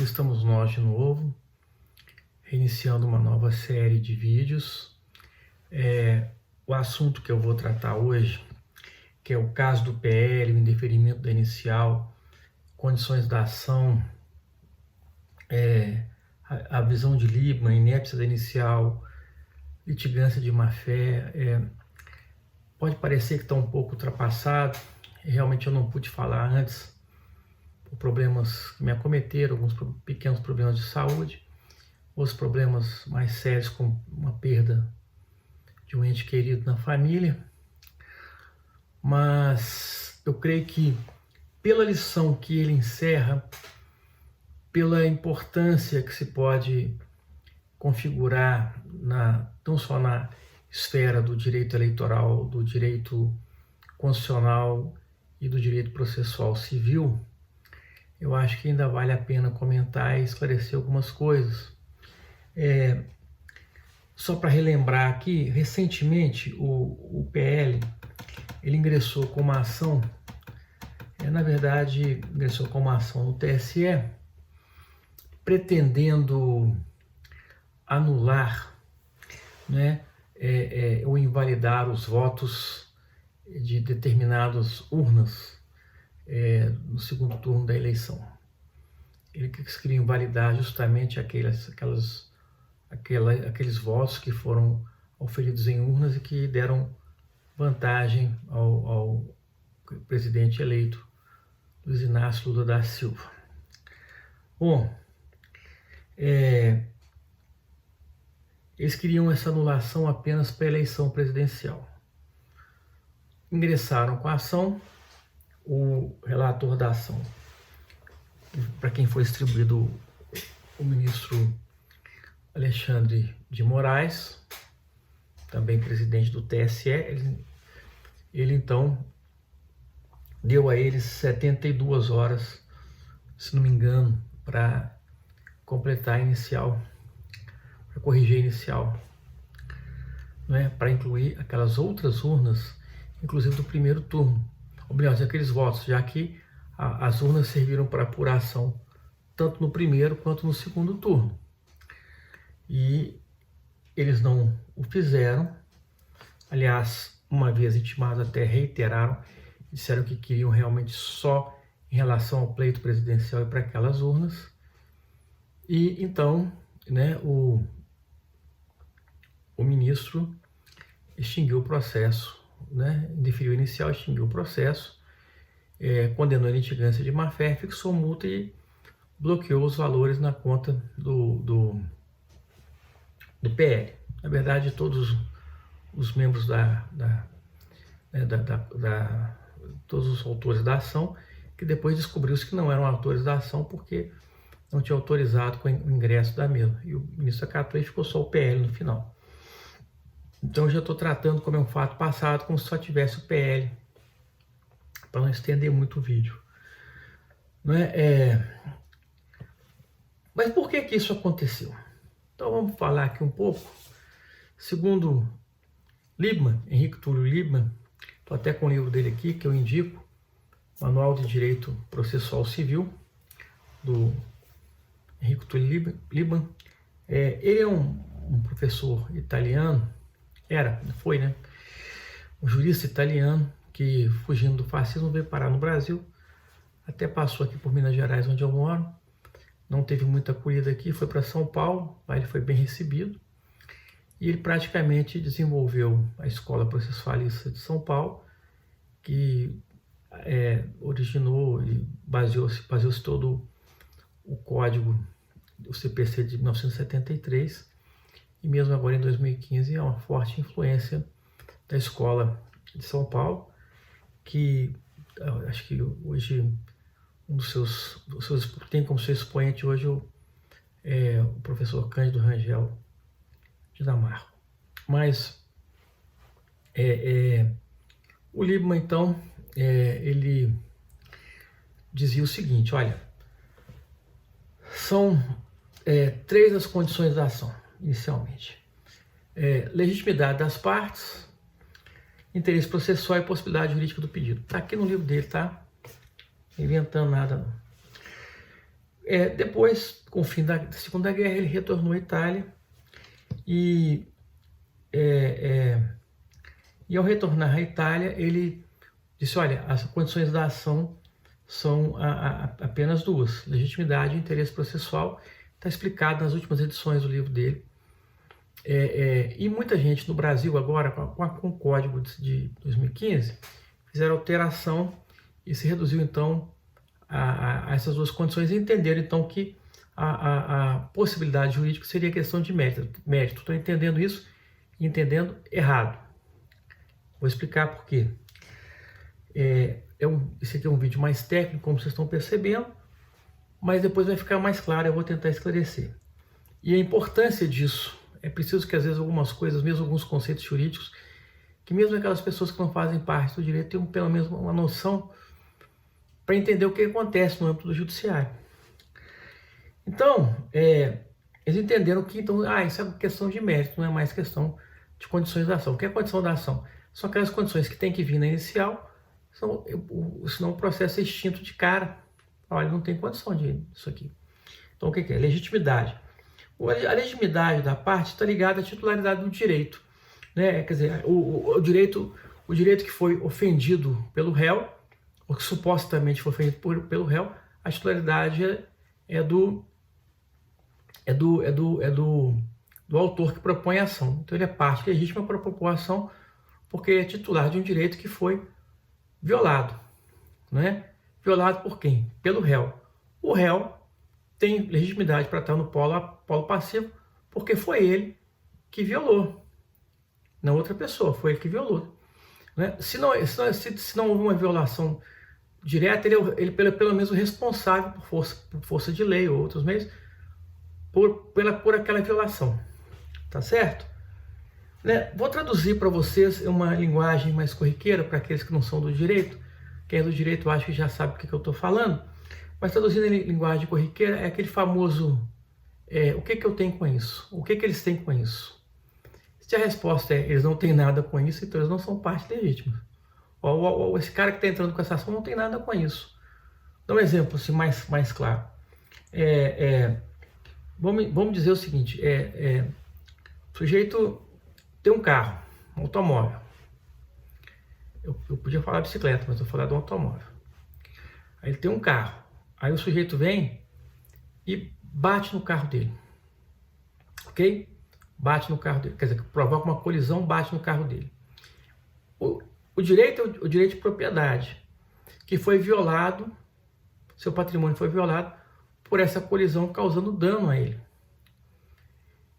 aqui estamos nós de novo, reiniciando uma nova série de vídeos. O assunto que eu vou tratar hoje, que é o caso do PL, o indeferimento da inicial, condições da ação, a visão de Liebman, inépcia da inicial, litigância de má-fé. Pode parecer que está um pouco ultrapassado, realmente eu não pude falar antes, por problemas que me acometeram, alguns pequenos problemas de saúde, outros problemas mais sérios, como uma perda de um ente querido na família. Mas eu creio que, pela lição que ele encerra, pela importância que se pode configurar não só na esfera do direito eleitoral, do direito constitucional e do direito processual civil, eu acho que ainda vale a pena comentar e esclarecer algumas coisas. Só para relembrar aqui, recentemente o PL ele ingressou com uma ação, na verdade ingressou com uma ação no TSE, pretendendo anular, ou invalidar os votos de determinadas urnas no segundo turno da eleição. Eles queriam invalidar justamente aqueles votos que foram oferidos em urnas e que deram vantagem ao presidente eleito, Luiz Inácio Lula da Silva. Bom, eles queriam essa anulação apenas para a eleição presidencial. Ingressaram com a ação. O relator da ação, para quem foi distribuído, o ministro Alexandre de Moraes, também presidente do TSE, ele então deu a eles 72 horas, se não me engano, para completar a inicial, para corrigir a inicial, para incluir aquelas outras urnas, inclusive do primeiro turno. Ou melhor, aqueles votos, já que as urnas serviram para apuração tanto no primeiro quanto no segundo turno. E eles não o fizeram. Aliás, uma vez intimados, até reiteraram, disseram que queriam realmente só em relação ao pleito presidencial e para aquelas urnas. E então, o ministro extinguiu o processo, indeferiu inicial, extinguiu o processo, condenou a litigância de má-fé, fixou multa e bloqueou os valores na conta do PL. Na verdade, todos os membros todos os autores da ação, que depois descobriu-se que não eram autores da ação porque não tinha autorizado com o ingresso da mesma. E o ministro acatou e ficou só o PL no final. Então eu já estou tratando como é um fato passado, como se só tivesse o PL, para não estender muito o vídeo. Mas por que isso aconteceu? Então vamos falar aqui um pouco. Segundo Liebman, Henrique Túlio Liebman, estou até com o livro dele aqui, que eu indico, Manual de Direito Processual Civil, do Henrique Túlio Liebman. Ele é um professor italiano, foi, um jurista italiano que, fugindo do fascismo, veio parar no Brasil, até passou aqui por Minas Gerais, onde eu moro, não teve muita acolhida aqui, foi para São Paulo, lá ele foi bem recebido, e ele praticamente desenvolveu a Escola Processualista de São Paulo, que originou e baseou-se todo o código do CPC de 1973, e mesmo agora em 2015 é uma forte influência da Escola de São Paulo, que acho que hoje tem como seu expoente hoje o professor Cândido Rangel de Damarco. Mas o Liebman, então, ele dizia o seguinte: olha, são 3 as condições da ação, inicialmente. Legitimidade das partes, interesse processual e possibilidade jurídica do pedido. Está aqui no livro dele, tá? Inventando nada não. Depois, com o fim da Segunda Guerra, ele retornou à Itália e ao retornar à Itália, ele disse, olha, as condições da ação são apenas duas, legitimidade e interesse processual, está explicado nas últimas edições do livro dele. E muita gente no Brasil agora, com o código de 2015, fizeram alteração e se reduziu então a essas duas condições e entenderam então que a possibilidade jurídica seria questão de mérito. Estou entendendo isso e entendendo errado. Vou explicar por quê. Esse aqui é um vídeo mais técnico, como vocês estão percebendo, mas depois vai ficar mais claro, eu vou tentar esclarecer. E a importância disso, é preciso que às vezes algumas coisas, mesmo alguns conceitos jurídicos, que mesmo aquelas pessoas que não fazem parte do direito tenham pelo menos uma noção para entender o que acontece no âmbito do judiciário. Então, eles entenderam que então, isso é questão de mérito, não é mais questão de condições da ação. O que é a condição da ação? São aquelas condições que tem que vir na inicial, senão o processo é extinto de cara. Olha, não tem condição disso aqui. Então, o que é? Legitimidade. A legitimidade da parte está ligada à titularidade do direito, né? Quer dizer, o direito que foi ofendido pelo réu, ou que supostamente foi ofendido pelo réu, a titularidade é do autor que propõe a ação. Então ele é parte legítima para propor a ação, porque é titular de um direito que foi violado, né? Violado por quem? Pelo réu. O réu tem legitimidade para estar no polo passivo, porque foi ele que violou, não outra pessoa, foi ele que violou, né? Se não houve uma violação direta, ele pelo menos o responsável por força de lei ou outros meios por aquela violação, tá certo? Né? Vou traduzir para vocês uma linguagem mais corriqueira para aqueles que não são do direito. Quem é do direito acho que já sabe o que eu estou falando, mas traduzindo em linguagem corriqueira é aquele famoso o que eu tenho com isso? O que eles têm com isso? Se a resposta é eles não têm nada com isso, então eles não são parte legítima. Ou esse cara que está entrando com essa ação não tem nada com isso. Dá um exemplo assim, mais claro. Vamos dizer o seguinte, o sujeito tem um carro, um automóvel. Eu podia falar bicicleta, mas eu vou falar do automóvel. Aí ele tem um carro. Aí o sujeito vem e bate no carro dele. Ok? Bate no carro dele. Quer dizer, provoca uma colisão, bate no carro dele. O direito é o direito de propriedade, que foi violado, seu patrimônio foi violado por essa colisão causando dano a ele.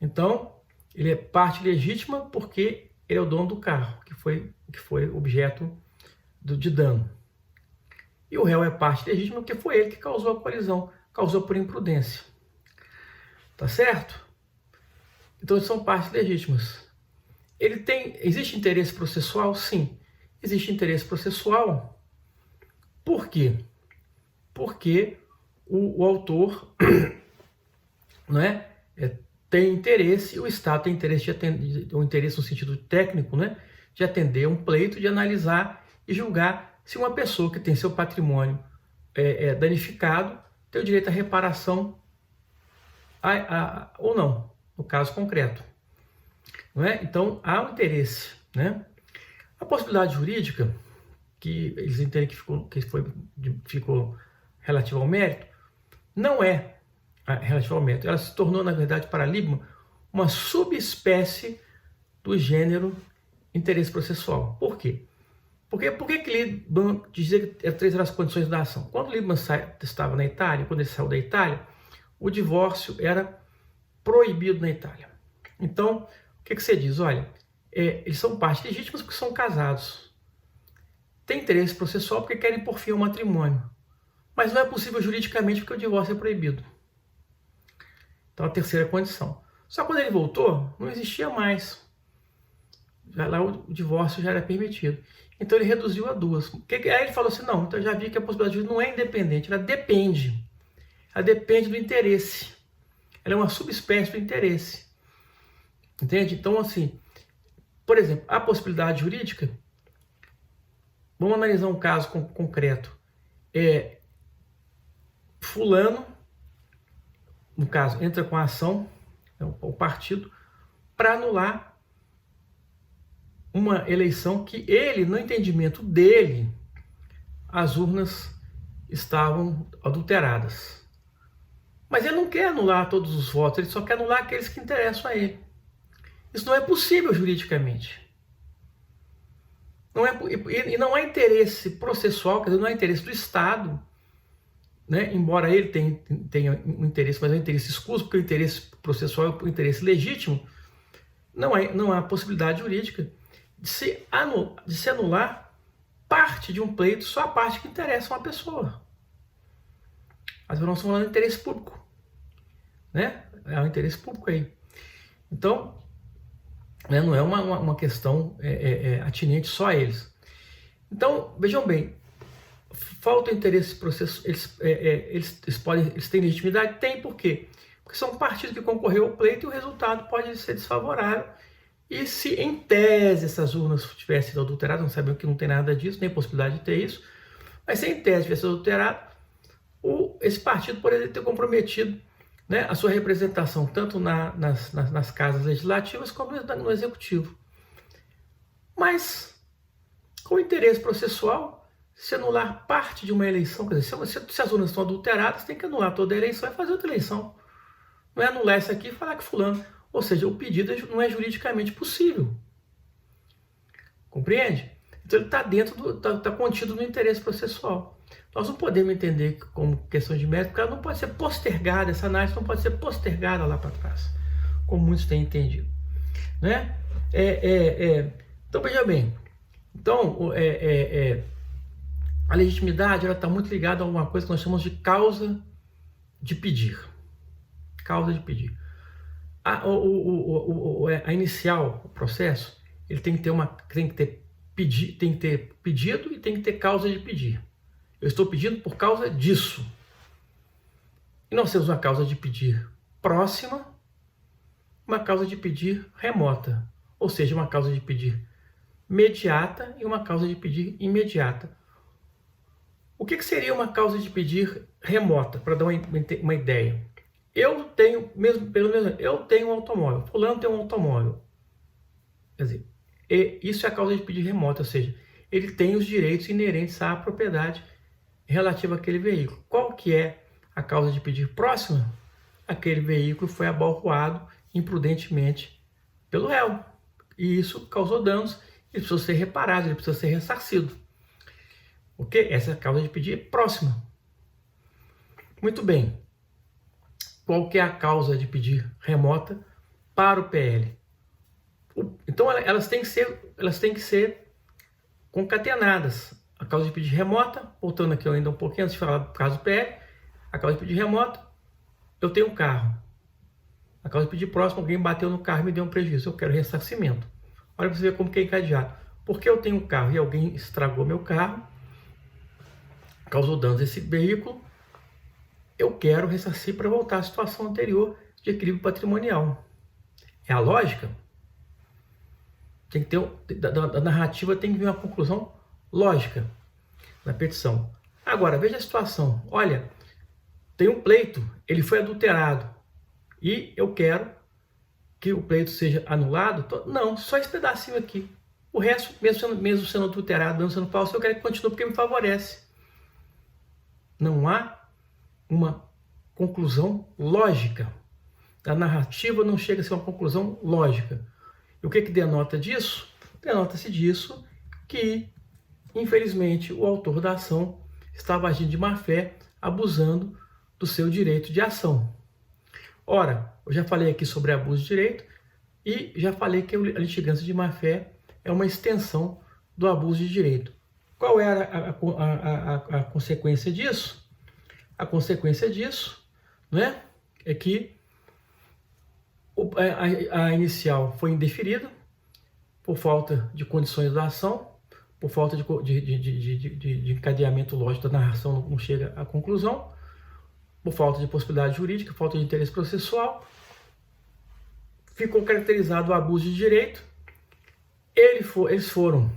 Então, ele é parte legítima porque ele é o dono do carro, que foi objeto de dano. E o réu é parte legítima porque foi ele que causou a colisão, causou por imprudência. Tá certo? Então, eles são partes legítimas. Existe interesse processual? Sim. Existe interesse processual. Por quê? Porque o autor né, tem interesse, o Estado tem interesse de atender, um interesse no sentido técnico, né, de atender um pleito, de analisar e julgar se uma pessoa que tem seu patrimônio danificado tem o direito à reparação ou não, no caso concreto. Não é? Então, há um interesse, né? A possibilidade jurídica, que eles entendem que ficou relativa ao mérito, não é relativa ao mérito. Ela se tornou, na verdade, para Liebman, uma subespécie do gênero interesse processual. Por quê? Por que Liebman dizia que três eram as condições da ação? Quando Liebman estava na Itália, quando ele saiu da Itália, o divórcio era proibido na Itália. Então, o que você diz? Olha, eles são partes legítimas porque são casados. Tem interesse processual porque querem por fim ao matrimônio. Mas não é possível juridicamente porque o divórcio é proibido. Então, a terceira condição. Só quando ele voltou, não existia mais. Já lá o divórcio já era permitido. Então, ele reduziu a duas. Aí ele falou assim, não, então eu já vi que a possibilidade jurídica não é independente, ela depende. Ela depende do interesse. Ela é uma subespécie do interesse. Entende? Então, assim, por exemplo, a possibilidade jurídica, vamos analisar um caso concreto. Fulano no caso, entra com a ação, o partido, para anular uma eleição que ele, no entendimento dele, as urnas estavam adulteradas. Mas ele não quer anular todos os votos, ele só quer anular aqueles que interessam a ele. Isso não é possível juridicamente. E não há interesse processual, quer dizer, não há interesse do Estado, né? Embora ele tenha um interesse, mas é um interesse escuso, porque o interesse processual é um interesse legítimo, não há possibilidade jurídica de se anular parte de um pleito, só a parte que interessa uma pessoa. Mas nós estamos falando de interesse público, né? É um interesse público aí. Então, né, não é uma questão atinente só a eles. Então, vejam bem, falta interesse processo, eles têm legitimidade? Tem, por quê? Porque são partidos que concorreu ao pleito e o resultado pode ser desfavorável. E se em tese essas urnas tivessem sido adulteradas, não sabemos que não tem nada disso, nem possibilidade de ter isso, mas se em tese tivesse sido adulterado, esse partido poderia ter comprometido, né, a sua representação tanto nas casas legislativas como no executivo. Mas, com o interesse processual, se anular parte de uma eleição, quer dizer, se as urnas estão adulteradas, tem que anular toda a eleição e fazer outra eleição. Não é anular essa aqui e falar que fulano. Ou seja, o pedido não é juridicamente possível. Compreende? Então ele está está contido no interesse processual. Nós não podemos entender como questão de mérito, porque ela não pode ser postergada, essa análise não pode ser postergada lá para trás, como muitos têm entendido, né? Então, veja bem, então, a legitimidade está muito ligada a uma coisa que nós chamamos de causa de pedir. Causa de pedir. A inicial, o processo, ele tem que ter pedido e tem que ter causa de pedir. Eu estou pedindo por causa disso. E nós temos uma causa de pedir próxima, uma causa de pedir remota. Ou seja, uma causa de pedir mediata e uma causa de pedir imediata. O que seria uma causa de pedir remota? Para dar uma ideia. Eu tenho um automóvel. Fulano tem um automóvel. Quer dizer, isso é a causa de pedir remota, ou seja, ele tem os direitos inerentes à propriedade relativa àquele veículo. Qual que é a causa de pedir próxima? Aquele veículo foi abalroado imprudentemente pelo réu. E isso causou danos, ele precisa ser reparado, ele precisa ser ressarcido. Ok? Essa é a causa de pedir próxima. Muito bem. Qual que é a causa de pedir remota para o PL? Então, elas têm que ser concatenadas. A causa de pedir remota, voltando aqui ainda um pouquinho antes de falar do caso do PL, a causa de pedir remota, eu tenho um carro. A causa de pedir próximo, alguém bateu no carro e me deu um prejuízo, eu quero ressarcimento. Olha para você ver como que é encadeado. Porque eu tenho um carro e alguém estragou meu carro, causou danos a esse veículo, eu quero ressarcir para voltar à situação anterior de equilíbrio patrimonial. É a lógica? Tem que ter, da narrativa tem que vir uma conclusão lógica na petição. Agora, veja a situação. Olha, tem um pleito, ele foi adulterado e eu quero que o pleito seja anulado. Não, só esse pedacinho aqui. O resto, mesmo sendo adulterado, mesmo sendo falso, eu quero que continue porque me favorece. Não há uma conclusão lógica. A narrativa não chega a ser uma conclusão lógica. E o que denota disso? Denota-se disso que, infelizmente, o autor da ação estava agindo de má fé, abusando do seu direito de ação. Ora, eu já falei aqui sobre abuso de direito e já falei que a litigância de má fé é uma extensão do abuso de direito. Qual era a consequência disso? A consequência disso, né, é que a inicial foi indeferida por falta de condições da ação, por falta de encadeamento lógico da narração, não chega à conclusão, por falta de possibilidade jurídica, falta de interesse processual, ficou caracterizado o abuso de direito, eles foram,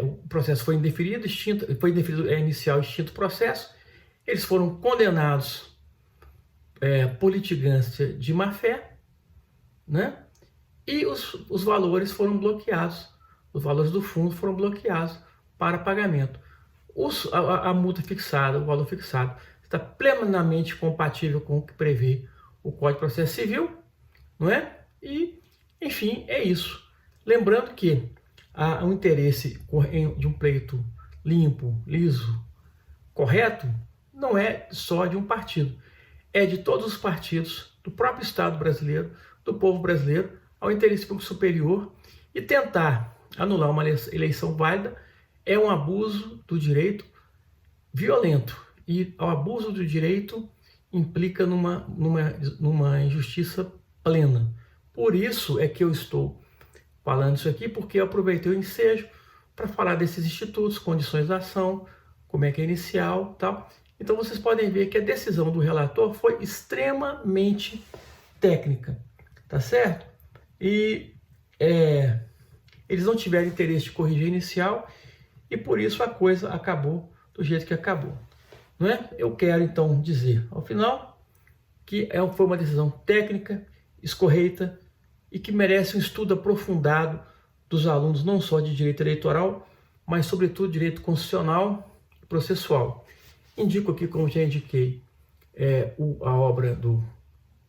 o processo foi indeferido, inicial, extinto o processo, eles foram condenados por litigância de má-fé, né? E os valores foram bloqueados, os valores do fundo foram bloqueados para pagamento. A multa fixada, o valor fixado, está plenamente compatível com o que prevê o Código de Processo Civil, não é? E, enfim, é isso. Lembrando que há um interesse de um pleito limpo, liso, correto, não é só de um partido, é de todos os partidos, do próprio Estado brasileiro, do povo brasileiro, ao interesse público superior, e tentar anular uma eleição válida é um abuso do direito violento, e o abuso do direito implica numa injustiça plena. Por isso é que eu estou falando isso aqui, porque eu aproveitei o ensejo para falar desses institutos, condições da ação, como é que é inicial, tal. Então vocês podem ver que a decisão do relator foi extremamente técnica, tá certo? E eles não tiveram interesse de corrigir a inicial e por isso a coisa acabou do jeito que acabou, não é? Eu quero então dizer ao final que foi uma decisão técnica, escorreita e que merece um estudo aprofundado dos alunos, não só de direito eleitoral, mas sobretudo direito constitucional e processual. Indico aqui, como já indiquei, a obra do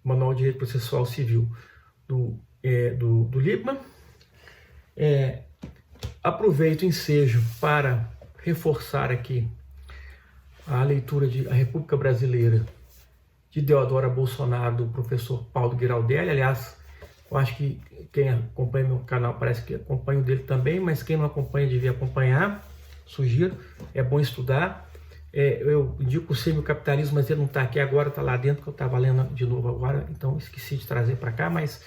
Manual de Direito Processual Civil do Lippmann. Aproveito o ensejo para reforçar aqui a leitura de A República Brasileira, de Deodora Bolsonaro, do professor Paulo Giraldelli. Aliás, eu acho que quem acompanha meu canal parece que acompanha o dele também, mas quem não acompanha devia acompanhar, sugiro, é bom estudar. Eu indico o Semicapitalismo, mas ele não está aqui agora, está lá dentro, que eu estava lendo de novo agora, então esqueci de trazer para cá, mas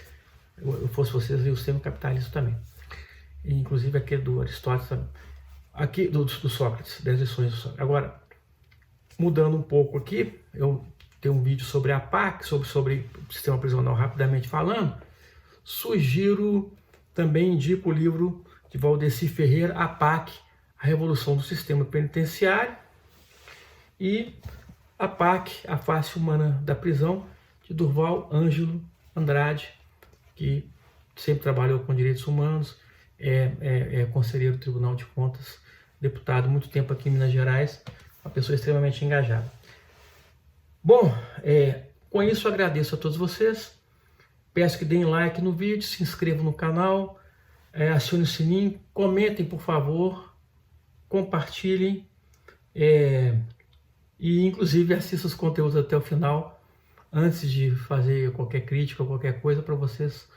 eu fosse vocês, eu o Semicapitalismo também. E, inclusive aquele do Aristóteles, aqui do Sócrates, 10 lições do Sócrates. Agora, mudando um pouco aqui, eu tenho um vídeo sobre a PAC, sobre o sistema prisional, rapidamente falando. Sugiro, também indico o livro de Valdeci Ferreira, A PAC, A Revolução do Sistema Penitenciário, e A PAC, A Face Humana da Prisão, de Durval Ângelo Andrade, que sempre trabalhou com direitos humanos, é conselheiro do Tribunal de Contas, deputado muito tempo aqui em Minas Gerais, uma pessoa extremamente engajada. Bom, com isso agradeço a todos vocês, peço que deem like no vídeo, se inscrevam no canal, acionem o sininho, comentem por favor, compartilhem, e inclusive assistam os conteúdos até o final, antes de fazer qualquer crítica ou qualquer coisa, para vocês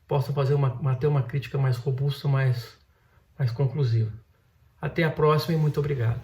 possam fazer ter uma crítica mais robusta, mais conclusiva. Até a próxima e muito obrigado.